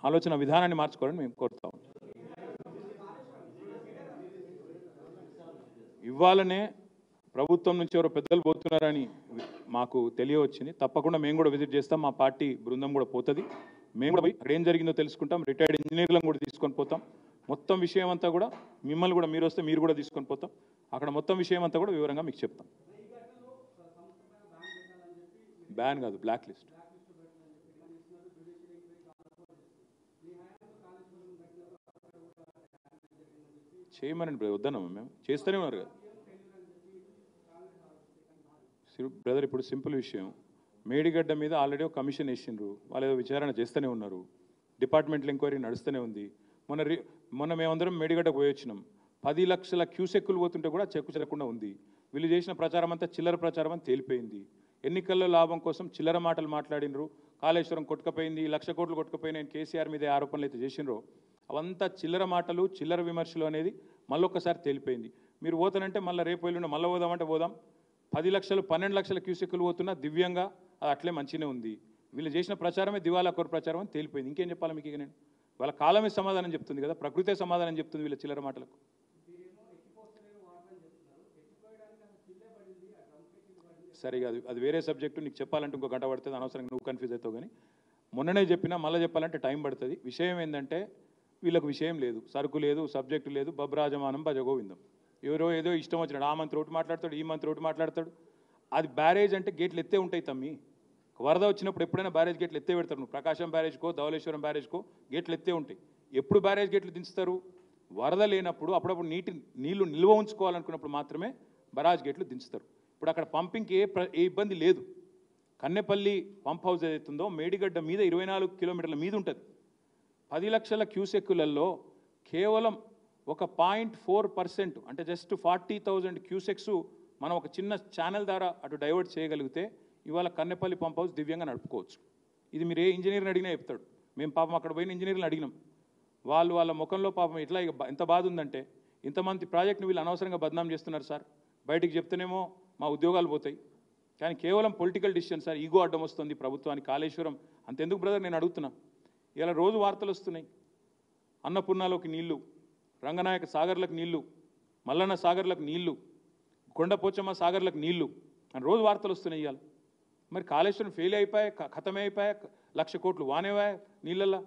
ఆలోచన విధానాన్ని మార్చుకోవాలని మేము కోరుతాం. ఇవ్వాలనే ప్రభుత్వం నుంచి ఎవరో పెద్దలు పోతున్నారని మాకు తెలియవచ్చింది. తప్పకుండా మేము కూడా విజిట్ చేస్తాం, మా పార్టీ బృందం కూడా పోతుంది. మేము కూడా పోయి అక్కడ ఏం జరిగిందో తెలుసుకుంటాం. రిటైర్డ్ ఇంజనీర్లను కూడా తీసుకొని పోతాం. మొత్తం విషయం అంతా కూడా మిమ్మల్ని కూడా మీరు వస్తే మీరు కూడా తీసుకొని పోతాం. అక్కడ మొత్తం విషయం అంతా కూడా వివరంగా మీకు చెప్తాం. బ్యాన్ కాదు, బ్లాక్ లిస్ట్. చేయమనండి వద్దన్నాము, మేము చేస్తూనే ఉన్నారు కదా బ్రదర్. ఇప్పుడు సింపుల్ విషయం, మేడిగడ్డ మీద ఆల్రెడీ ఒక కమిషన్ వేసిండ్రు, వాళ్ళు ఏదో విచారణ చేస్తూనే ఉన్నారు. డిపార్ట్మెంటల్ ఎంక్వైరీ నడుస్తూనే ఉంది. మొన్న మేమందరం మేడిగడ్డకు పోయి వచ్చినాం. 10 లక్షల క్యూసెక్కులు పోతుంటే కూడా చెక్కు చెల్లకుండా ఉంది. వీళ్ళు చేసిన ప్రచారం అంతా చిల్లర ప్రచారం అని తేలిపోయింది. ఎన్నికల్లో లాభం కోసం చిల్లర మాటలు మాట్లాడినరు. కాళేశ్వరం కొట్టుకపోయింది, 1 లక్ష కోట్లు కొట్టుకపోయినాయని కేసీఆర్ మీద ఆరోపణలు అయితే చేసినరో అవంతా చిల్లర మాటలు, చిల్లర విమర్శలు అనేది మళ్ళొక్కసారి తేలిపోయింది. మీరు పోతానంటే మళ్ళీ రేపు ఎల్లుండి మళ్ళీ పోదామంటే పోదాం. 10 లక్షలు 12 లక్షల క్యూసెక్కులు పోతున్నా దివ్యంగా అది అట్లే మంచిగానే ఉంది. వీళ్ళు చేసిన ప్రచారమే దివాలా కోరు ప్రచారం అని తేలిపోయింది. ఇంకేం చెప్పాలి మీకు? ఇక నేను వాళ్ళ కాలమే సమాధానం చెప్తుంది కదా, ప్రకృతే సమాధానం చెప్తుంది వీళ్ళ చిల్లర మాటలకు. సరే, అది వేరే సబ్జెక్టు. నీకు చెప్పాలంటే ఇంకో గంట పడుతుంది, అనవసరంగా నువ్వు కన్ఫ్యూజ్ అవుతావు. కానీ మొన్ననే చెప్పినా మళ్ళీ చెప్పాలంటే టైం పడుతుంది. విషయం ఏంటంటే వీళ్ళకు విషయం లేదు, సరుకు లేదు, సబ్జెక్టు లేదు, బబ్రాజమానం భజగోవిందం. ఎవరో ఏదో ఇష్టం వచ్చినాడు, ఆ మంత్రి ఒకటి మాట్లాడతాడు, ఈ మంత్రి ఒకటి మాట్లాడతాడు. అది బ్యారేజ్ అంటే గేట్లు ఎత్తే ఉంటాయి తమ్మి. వరద వచ్చినప్పుడు ఎప్పుడైనా బ్యారేజ్ గేట్లు ఎత్తే పెడతారు. నువ్వు ప్రకాశం బ్యారేజ్కో ధవళేశ్వరం బ్యారేజ్కో గేట్లు ఎత్తే ఉంటాయి. ఎప్పుడు బ్యారేజ్ గేట్లు దించుతారు? వరద లేనప్పుడు, అప్పుడప్పుడు నీళ్లు నిల్వ ఉంచుకోవాలనుకున్నప్పుడు మాత్రమే బరాజ్ గేట్లు దించుతారు. ఇప్పుడు అక్కడ పంపింగ్కి ఏ ఇబ్బంది లేదు. కన్నెపల్లి పంప్ హౌస్ ఏదైతుందో మేడిగడ్డ మీద 24 కిలోమీటర్ల మీద ఉంటుంది. 10 లక్షల క్యూసెక్కులలో కేవలం ఒక 0.4% అంటే జస్ట్ 40,000 క్యూసెక్స్ మనం ఒక చిన్న ఛానల్ ద్వారా అటు డైవర్ట్ చేయగలిగితే ఇవాళ కన్నెపల్లి పంప్ హౌస్ దివ్యంగా నడుపుకోవచ్చు. ఇది మీరు ఏ ఇంజనీర్ని అడిగినా చెప్తాడు. మేము పాపం అక్కడ పోయిన ఇంజనీర్ని అడిగినాం. వాళ్ళ ముఖంలో పాపం ఎట్లా ఎంత బాధ ఉందంటే, ఇంతమంది ప్రాజెక్ట్ని వీళ్ళు అనవసరంగా బదనాం చేస్తున్నారు సార్, బయటికి చెప్తేనేమో మా ఉద్యోగాలు పోతాయి, కానీ కేవలం పొలిటికల్ డిసిషన్ సార్, ఈగో అడ్డం వస్తుంది ప్రభుత్వానికి. కాళేశ్వరం అంతెందుకు బ్రదర్, నేను అడుగుతున్నా. ఇలా రోజు వార్తలు వస్తున్నాయి, అన్నపూర్ణలోకి నీళ్లు, రంగనాయక సాగర్లకు నీళ్లు, మల్లన్న సాగర్లకు నీళ్లు, కొండపోచమ్మ సాగర్లకు నీళ్లు అని రోజు వార్తలు వస్తున్నాయి ఇవాళ. మరి కాళేశ్వరం ఫెయిల్ అయిపోయాయి, ఖతమే అయిపోయాయి, 1,00,000 కోట్లు వానేవాయి నీళ్ళల్లో.